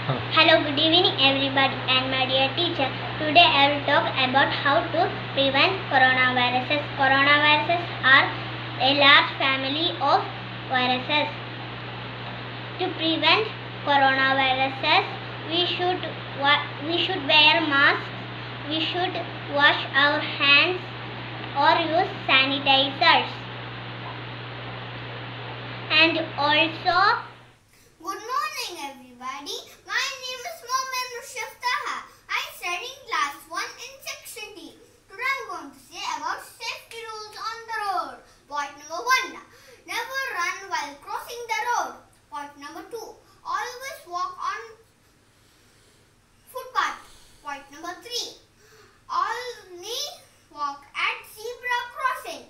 Hello, good evening everybody and my dear teacher. Today I will talk about how to prevent coronaviruses. Coronaviruses are a large family of viruses. To prevent coronaviruses, we should wear masks, we should wash our hands or use sanitizers. And also, good morning everybody. My name is Mohammad Rushdie Taha. I study in class 1 in section D. Today I am going to say about safety rules on the road. Point number 1. Never run while crossing the road. Point number 2. Always walk on footpath. Point number 3. Only walk at zebra crossing.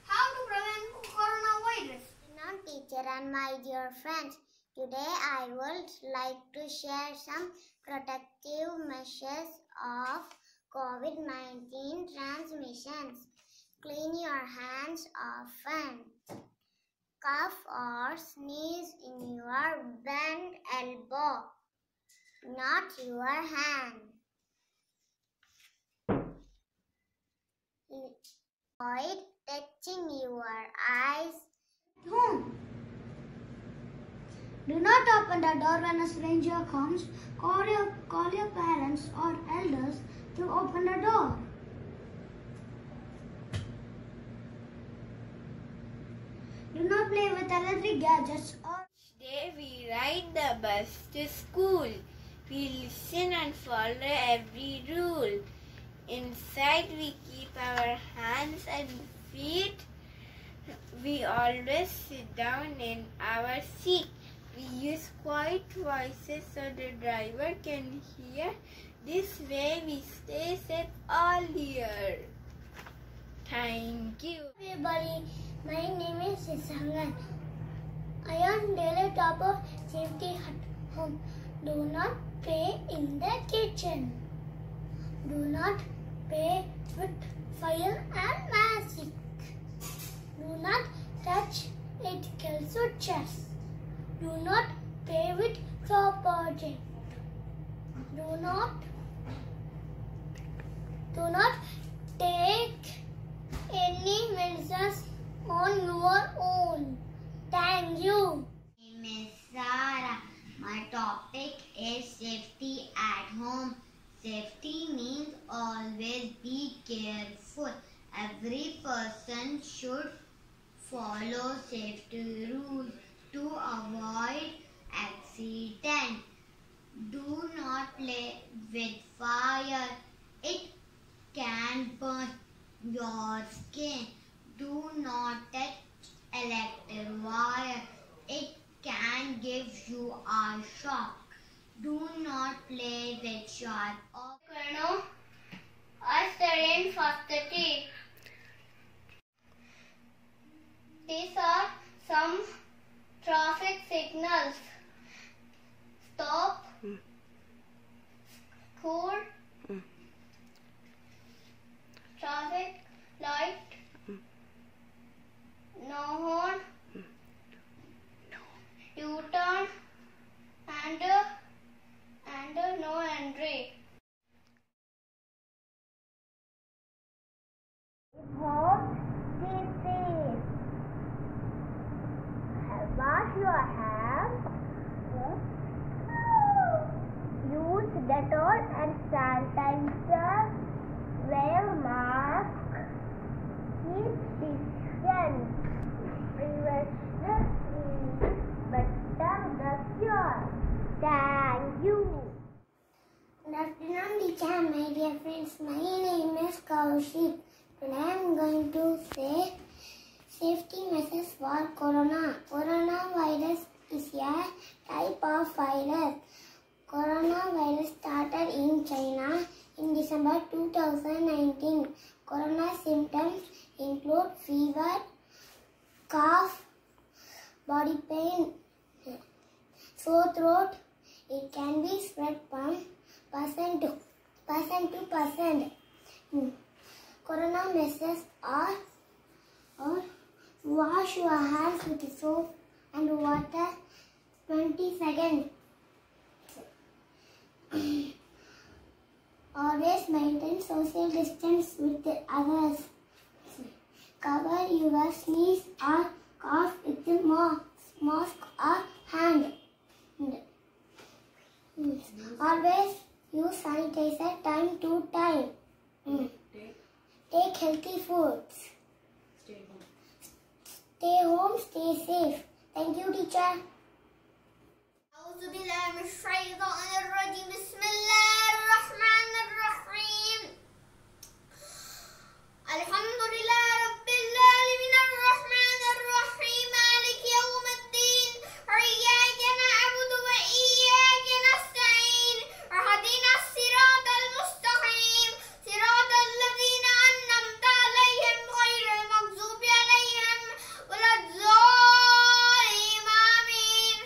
How to prevent coronavirus? Teacher and my dear friends, today I would like to share some protective measures of COVID-19 transmissions. Clean your hands often. Cough or sneeze in your bent elbow, not your hand. Avoid touching your eyes. Do not open the door when a stranger comes. Call your parents or elders to open the door. Do not play with electric gadgets or... Today we ride the bus to school. We listen and follow every rule. Inside we keep our hands and feet. We always sit down in our seat. We use quiet voices so the driver can hear. This way we stay safe all year. Thank you. Everybody, my name is Sisangan. I am daily top of safety at home. Do not play in the kitchen. Do not play with fire and magic. Do not touch it kills your chest. Do not play with sharp objects. Do not take any medicines on your own. Thank you. My name is Sara. My topic is safety at home. Safety means always be careful. Every person should follow safety rules to avoid accident. Do not play with fire. It can burn your skin. Do not touch electric wire. It can give you a shock. Do not play with sharp objects. I study in first T. These are some traffic signals. Stop. Cool. Traffic light. No horn. U-turn. And no entry. Home, keep safe. Wash your hands. Use Dettol and sanitizer. Wear mask. Keep distance. Prevention is better than cure. Thank you. Good afternoon, teacher, my dear friends. My name is Kaushik. Today I am going to say safety measures for corona. Coronavirus is a type of virus. Coronavirus started in China in December 2019. Corona symptoms include fever, cough, body pain, sore throat. It can be spread from person to person. Corona measures are wash your hands with soap and water 20 seconds. Always maintain social distance with the others. Cover your sneeze or cough with the mask or hand. Always use sanitizer time to time. Take healthy foods. Stay home, stay safe. Thank you, teacher. أعوذ بالله من الشيطان الرجيم بسم الله الرحمن الرحيم الحمد لله رب العالمين الرحمن الرحيم مالك يوم الدين إياك نعبد وإياك نستعين اهدنا الصراط المستقيم صراط الذين أنعمت عليهم غير المغضوب عليهم ولا الضالين آمين.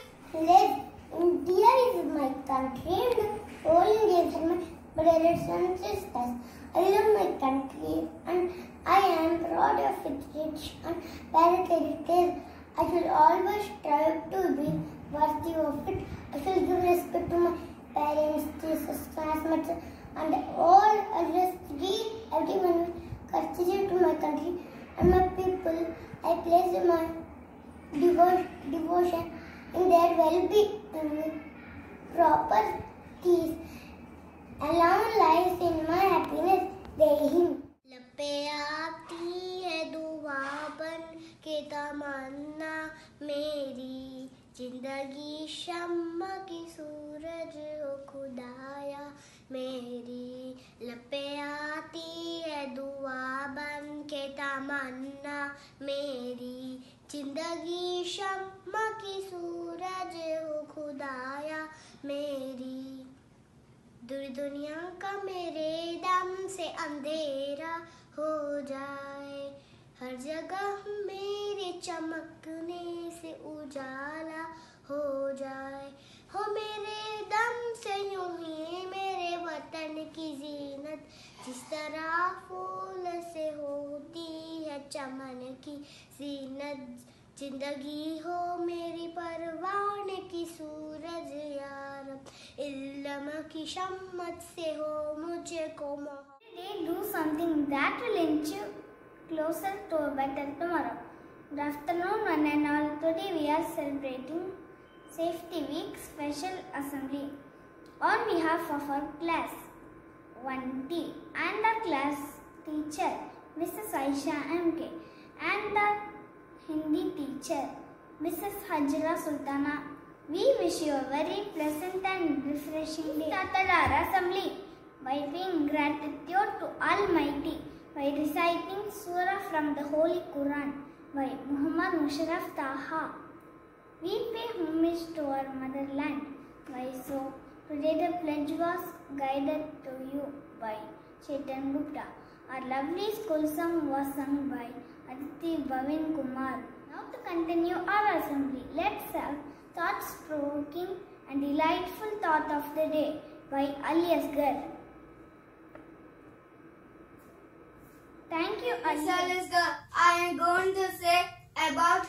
India is my country, all Indians are my brothers and sisters. I love my country and I am proud of its rich and varied heritage. I shall always strive to be worthy of it. I shall give respect to my parents, teachers, classmates and all. I just read everyone with courtesy to my country and my people. I place my devotion in their well-being with proper peace. Along lies in my happiness. Jai Hind. लपे आती है दुआ बन के तमन्ना मेरी जिंदगी शम्मा की सूरज हो खुदाया मेरी लपे आती है दुआ बन के तमन्ना मेरी जिंदगी शम्मा की सूरज हो खुदाया मेरी दूर दुनिया का मेरे दम से अंधेरा हो जाए हर जगह मेरे चमकने से उजाला हो जाए हो मेरे दम से यूं ही मेरे वतन की जीनत जिस तरह फूल से होती है चमन की जीनत जिंदगी हो मेरी परवान की सूरज यार इल्म की शम्मत से हो मुझे को Today do something that will inch you closer to a better tomorrow. Good afternoon one and all. Today we are celebrating Safety Week Special Assembly on behalf of our class 1D and our class teacher Mrs. Aisha MK and the Hindi teacher Mrs. Hajra Sultana. We wish you a very pleasant and refreshing day. We started our assembly by paying gratitude to Almighty by reciting Surah from the Holy Quran by Muhammad Musharraf Taha. We pay homage to our motherland by so today the pledge was guided to you by Chetan Gupta. Our lovely school song was sung by Aditi Bhavin Kumar. Now to continue our assembly, let's have thought-provoking and delightful thought of the day by Ali Asgar. Thank you, Ali. I am going to say about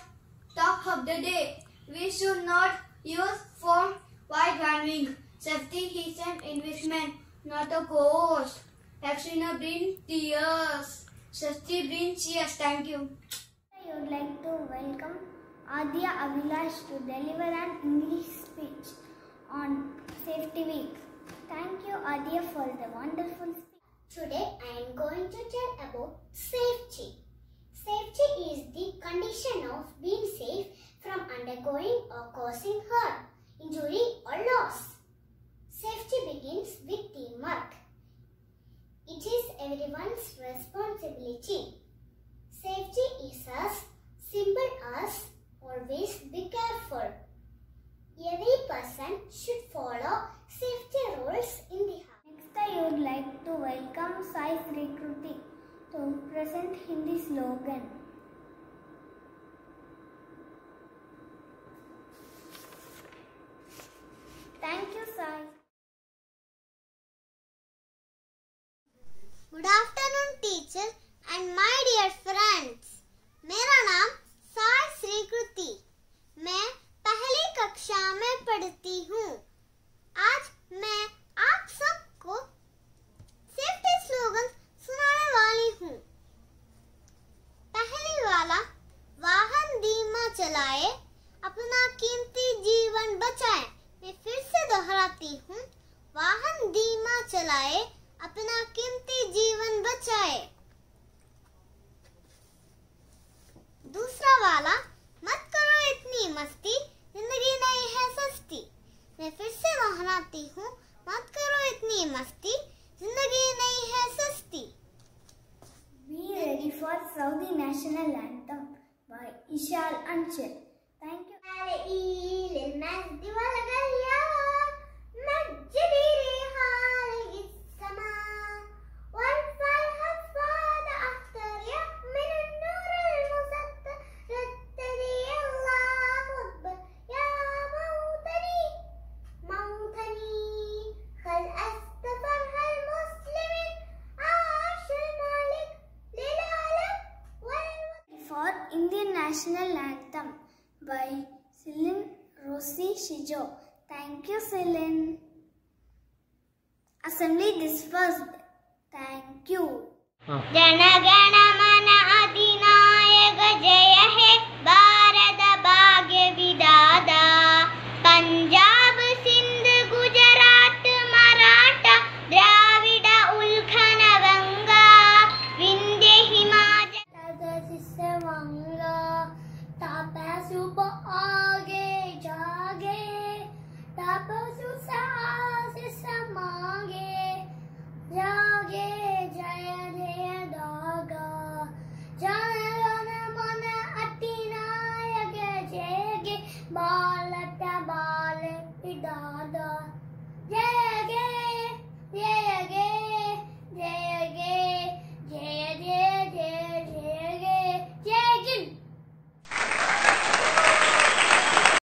top of the day. We should not use phone while driving. Safety is an investment, not a cost. Accident brings tears. Safety brings cheers. Thank you. I would like to welcome Adya Avilash to deliver an English speech on Safety Week. Thank you, Adya, for the wonderful speech. Today I am going to tell about safety. Safety is the condition of being safe from undergoing or causing harm, injury or loss. Safety begins with teamwork. It is everyone's responsibility. Safety is as simple as always be careful. Every person should follow safety rules in the house. Next, I would like to welcome Sai Sri Kruti to present Hindi slogan. Thank you, Sai. Good afternoon teacher and my dear friends. मेरा नाम साई श्री कृति। मैं पहली कक्षा में पढ़ती हूँ। आज मैं अपना कीमती जीवन बचाएं। मैं फिर से दोहराती हूँ, वाहन धीमा चलाए, अपना कीमती जीवन बचाए। दूसरा वाला, मत करो इतनी मस्ती, जिंदगी नहीं है सस्ती। मैं फिर से दोहराती हूँ, मत करो इतनी मस्ती, जिंदगी नहीं है सस्ती। Be ready for Saudi National Anthem by Ishal Anchal. Thank you. للمجد والغيار مجد رحال السماء وارفع الحفاظ أخترع من النور المسطر رددي الله أكبر يا موطني موطني خل أستفرح المسلمين عاش الملك للعالم For Indian National Anthem by Celine Rossi Shijo. Thank you, Celine. Assembly dispersed. Thank you. जनगण मन अधिनायक जय हे भारत भाग्य विधाता Punjab Sindh Gujarat Maratha Dravid उल्खन Ganga Vindhya Himachal Tapasupa aage jaage, tapasu saase samage, jage jaya jaya daga, janagana mana atinayaka jage, balata bale pidada.